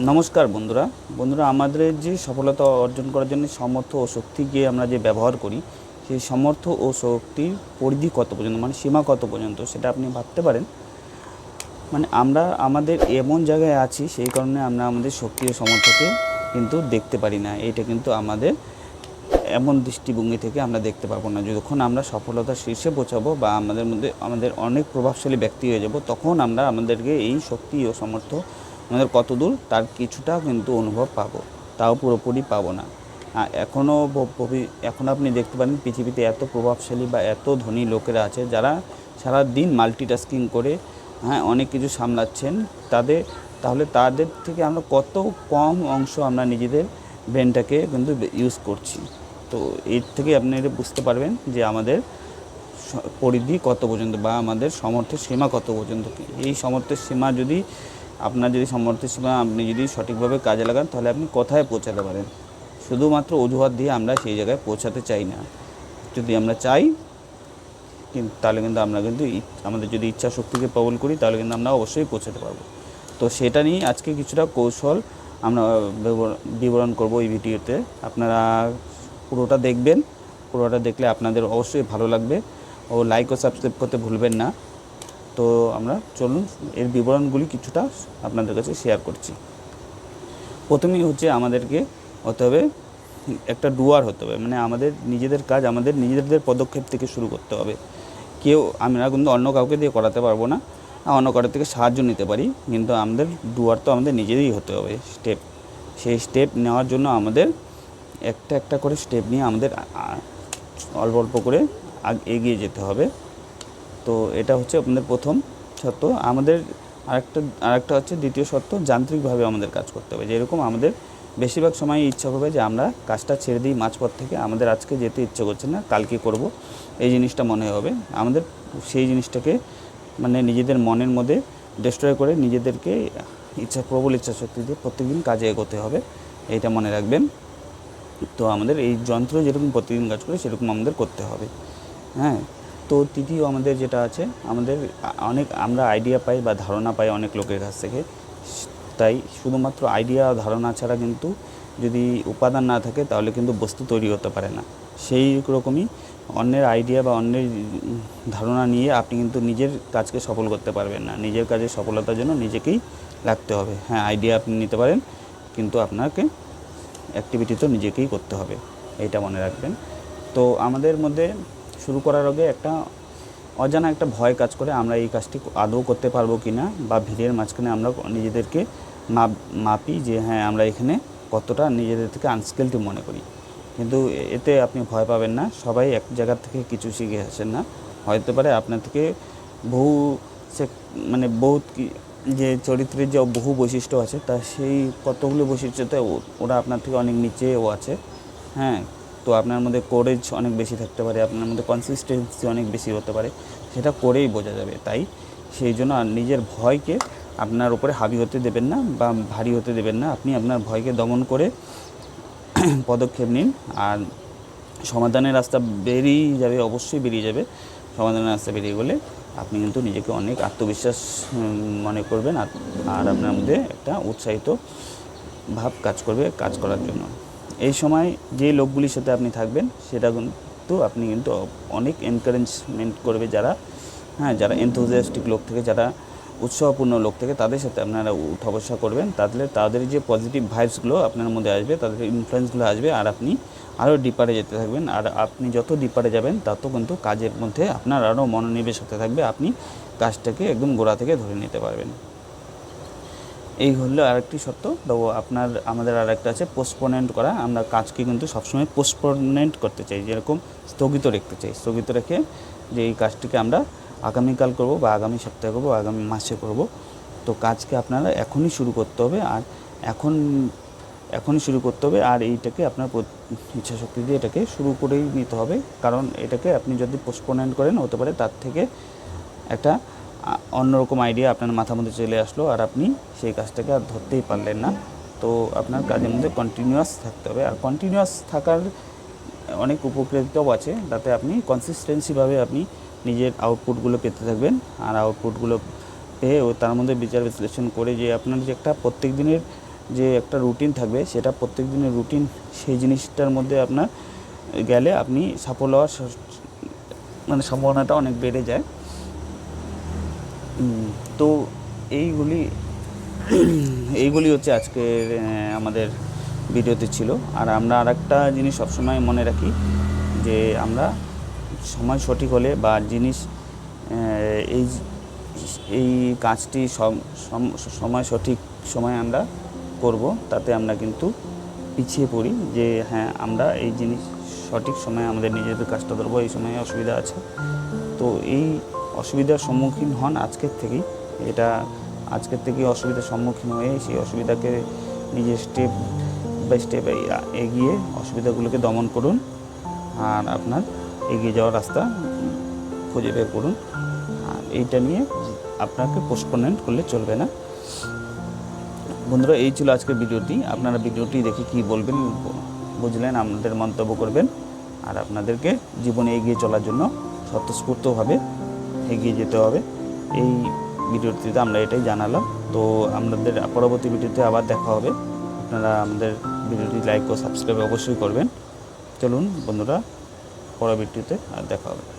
নমস্কার বন্ধুরা। আমাদের যে সফলতা অর্জন করার জন্য সামর্থ্য ও শক্তিকে আমরা যে ব্যবহার করি, সেই সামর্থ্য ও শক্তির পরিধি কত পর্যন্ত, মানে সীমা কত পর্যন্ত, সেটা আপনি ভাবতে পারেন। মানে আমরা আমাদের এমন জায়গায় আছি, সেই কারণে আমরা আমাদের শক্তি ও সামর্থ্যকে কিন্তু দেখতে পারি না। এটা কিন্তু আমাদের এমন দৃষ্টিভঙ্গি থেকে আমরা দেখতে পারবো না। যখন আমরা সফলতার শীর্ষে পৌঁছাবো বা আমাদের অনেক প্রভাবশালী ব্যক্তি হয়ে যাব, তখন আমরা আমাদেরকে এই শক্তি ও সামর্থ্য আমাদের কত দূর তার কিছুটা কিন্তু অনুভব পাবো, তাও পুরোপুরি পাবো না। এখন আপনি দেখতে পারেন পৃথিবীতে এত প্রভাবশালী বা এত ধনী লোকেরা আছে যারা সারা দিন মাল্টিটাস্কিং করে অনেক কিছু সামলাচ্ছেন। তাহলে তাদের থেকে আমরা কত কম অংশ আমরা নিজেদের ব্রেনটাকে কিন্তু ইউজ করছি। তো এর থেকে আপনারা বুঝতে পারবেন যে আমাদের পরিধি কত পর্যন্ত বা আমাদের সামর্থ্যের সীমা কত পর্যন্ত। এই সামর্থ্যের সীমা যদি সামর্থ্যের সীমা আপনি যদি সঠিকভাবে কাজে লাগান, তাহলে আপনি কোথায় পৌঁছাতে পারেন। শুধুমাত্র অজুহাত দিয়ে আমরা সেই জায়গায় পৌঁছাতে চাই না। যদি আমরা চাই তাহলে কিন্তু আমরা কিন্তু আমাদের যদি ইচ্ছা শক্তিকে প্রবল করি, তাহলে কিন্তু আমরা অবশ্যই পৌঁছাতে পারবো। তো সেটা নিয়ে আজকে কিছুটা কৌশল আমরা বিবরণ করব এই ভিডিওতে। আপনারা পুরোটা দেখবেন। পুরোটা দেখলে আপনাদের অবশ্যই ভালো লাগবে ও লাইক ও সাবস্ক্রাইব করতে ভুলবেন না। তো আমরা চলুন এর বিবরণগুলি কিছুটা আপনাদের কাছে শেয়ার করছি। প্রথমেই হচ্ছে আমাদেরকে হতে হবে একটা ডুয়ার হতে হবে, মানে আমাদের নিজেদের কাজ আমাদের নিজেদের পদক্ষেপ থেকে শুরু করতে হবে। আমরা কিন্তু অন্য কাউকে দিয়ে করাতে পারবো না, অন্য কারোর থেকে সাহায্য নিতে পারি, কিন্তু আমাদের ডুয়ার তো আমাদের নিজেদেরই হতে হবে। সেই স্টেপ নেওয়ার জন্য আমাদের একটা একটা করে স্টেপ নিয়ে আমাদের অল্প অল্প করে এগিয়ে যেতে হবে। তো এটা হচ্ছে আপনাদের প্রথম শর্ত। আমাদের আরেকটা হচ্ছে দ্বিতীয় শর্ত, যান্ত্রিকভাবে আমাদের কাজ করতে হবে। যেরকম আমাদের বেশিরভাগ সময় ইচ্ছা করবে যে আমরা কাজটা ছেড়ে দিই মাঝপথ থেকে, আমাদের আজকে যেতে ইচ্ছে করছে না, কালকে করব, এই জিনিসটা মনে হবে। আমাদের সেই জিনিসটাকে মানে নিজেদের মনের মধ্যে ডিস্ট্রয় করে নিজেদেরকে প্রবল ইচ্ছা শক্তি দিয়ে প্রত্যেকদিন কাজে এগোতে হবে, এইটা মনে রাখবেন। তো আমাদের এই যন্ত্র যেরকম প্রতিদিন কাজ করে সেরকম আমাদের করতে হবে। তো তৃতীয় আমাদের যেটা আছে, আমরা আইডিয়া পাই বা ধারণা পাই অনেক লোকের কাছ থেকে। তাই শুধুমাত্র আইডিয়া ধারণা ছাড়া কিন্তু যদি উপাদান না থাকে, তাহলে কিন্তু বস্তু তৈরি হতে পারে না। সেই রকমই অন্যের আইডিয়া বা অন্যের ধারণা নিয়ে আপনি কিন্তু নিজের কাজকে সফল করতে পারবেন না। নিজের কাজের সফলতার জন্য নিজেকেই লাগতে হবে। আইডিয়া আপনি নিতে পারেন, কিন্তু আপনাকে অ্যাক্টিভিটি তো নিজেকেই করতে হবে, এইটা মনে রাখবেন। তো আমাদের মধ্যে শুরু করার আগে একটা অজানা একটা ভয় কাজ করে, আমরা এই কাজটি আদৌ করতে পারবো কি না, বা ভিড়ের মাঝখানে আমরা নিজেদেরকে মাপি যে আমরা এখানে কতটা নিজেদের থেকে আনস্কিলড মনে করি। কিন্তু এতে আপনি ভয় পাবেন না। সবাই এক জায়গা থেকে কিছু শিখে আসেন না। হতে পারে আপনার থেকে বহুত যে চরিত্রের যে বহু বৈশিষ্ট্য আছে, তা সেই কতগুলো বৈশিষ্ট্যতে ওরা আপনার থেকে অনেক নিচেও আছে। তো আপনার মধ্যে কোরেজ অনেক বেশি থাকতে পারে, আপনার মধ্যে কনসিস্টেন্সি অনেক বেশি হতে পারে, সেটা করেই বোঝা যাবে। তাই সেই জন্য নিজের ভয়কে আপনার উপরে হাবি হতে দেবেন না বা ভারী হতে দেবেন না। আপনি আপনার ভয়কে দমন করে পদক্ষেপ নিন, আর সমাধানের রাস্তা অবশ্যই বেরিয়ে যাবে। সমাধানের রাস্তা বেরিয়ে গেলে আপনি কিন্তু নিজেকে অনেক আত্মবিশ্বাস মনে করবেন, আর আপনার মধ্যে একটা উৎসাহিত ভাব কাজ করবে কাজ করার জন্য। এই সময় যে লোকগুলির সাথে আপনি থাকবেন, সেটা কিন্তু আপনি কিন্তু অনেক এনকারেজমেন্ট করবে। যারা এনথুজিয়াস্টিক লোক থেকে, যারা উৎসাহপূর্ণ লোক থেকে, তাদের সাথে আপনারা উঠা বসা করবেন। তাদের যে পজিটিভ ভাইবসগুলো আপনার মধ্যে আসবে, তাদের ইনফ্লুয়েন্সগুলো আসবে, আর আপনি আরও ডিপারে যেতে থাকবেন। আর আপনি যত ডিপারে যাবেন, তত কিন্তু কাজের মধ্যে আপনার আরও মনোনিবেশ হতে থাকবে। আপনি কাজটাকে একদম গোড়া থেকে ধরে নিতে পারবেন। এই হলো আরেকটি শর্ত। তো আমাদের আরেকটা আছে পোস্টপোনেন্ট করা। আমরা কাজকে কিন্তু সবসময় পোস্টপোনেন্ট করতে চাই, যেরকম স্থগিত রাখতে চাই। স্থগিত রেখে যে এই কাজটিকে আমরা আগামীকাল করব বা আগামী সপ্তাহে করব, আগামী মাসে করব। তো কাজকে আপনারা এখনই শুরু করতে হবে, আর এখনই শুরু করতে হবে। আর এইটাকে আপনার ইচ্ছাশক্তি দিয়ে এটাকে শুরু করেই নিতে হবে। কারণ এটাকে আপনি যদি পোস্টপোনেন্ট করেন, হতে পারে তার থেকে একটা অন্যরকম আইডিয়া আপনার মাথার মধ্যে চলে আসলো, আর আপনি সেই কাজটাকে আর ধরতেই পারলেন না। তো আপনার কাজের মধ্যে কন্টিনিউয়াস থাকতে হবে। আর কন্টিনিউয়াস থাকার অনেক উপকৃতও আছে, তাতে আপনি কনসিস্টেন্সিভাবে আপনি নিজের আউটপুটগুলো পেতে থাকবেন। আর আউটপুটগুলো পেয়ে তার মধ্যে বিচার বিশ্লেষণ করে যে আপনার যে একটা প্রত্যেক দিনের যে একটা রুটিন থাকবে, সেটা প্রত্যেক দিনের রুটিন, সেই জিনিসটার মধ্যে আপনার গেলে আপনি সাফল্য হওয়ার মানে সম্ভাবনাটা অনেক বেড়ে যায়। তো এইগুলি হচ্ছে আজকের আমাদের ভিডিওতে ছিল। আর আমরা আরেকটা জিনিস সবসময় মনে রাখি যে আমরা সময় সঠিক হলে বা জিনিস এই এই কাজটি সময় সঠিক সময় আমরা করব, তাতে আমরা কিন্তু পিছিয়ে পড়ি যে হ্যাঁ আমরা এই জিনিস সঠিক সময়ে আমাদের নিজেদের কাজটা ধরবো, এই সময়ে অসুবিধা আছে। তো এই অসুবিধার সম্মুখীন হন আজকের থেকেই, আজকের থেকেই অসুবিধার সম্মুখীন হয়ে সেই অসুবিধাকে নিজে স্টেপ বাই স্টেপ এগিয়ে অসুবিধাগুলোকে দমন করুন, আর আপনার এগিয়ে যাওয়ার রাস্তা খুঁজে বের করুন। আর এইটা নিয়ে আপনাকে পোস্টপোনমেন্ট করলে চলবে না। বন্ধুরা, এই ছিল আজকের ভিডিওটি। আপনারা ভিডিওটি দেখে কী বলবেন, বুঝলেন, আপনাদের মন্তব্য করবেন। আর আপনাদেরকে জীবনে এগিয়ে চলার জন্য স্বতঃস্ফূর্তভাবে এগিয়ে যেতে হবে, এই ভিডিওটিতে আমরা এটাই জানালাম। তো আপনাদের পরবর্তী ভিডিওতে আবার দেখা হবে। আপনারা আমাদের ভিডিওটি লাইক ও সাবস্ক্রাইব অবশ্যই করবেন। চলুন বন্ধুরা, পরের ভিডিওতে আর দেখা হবে।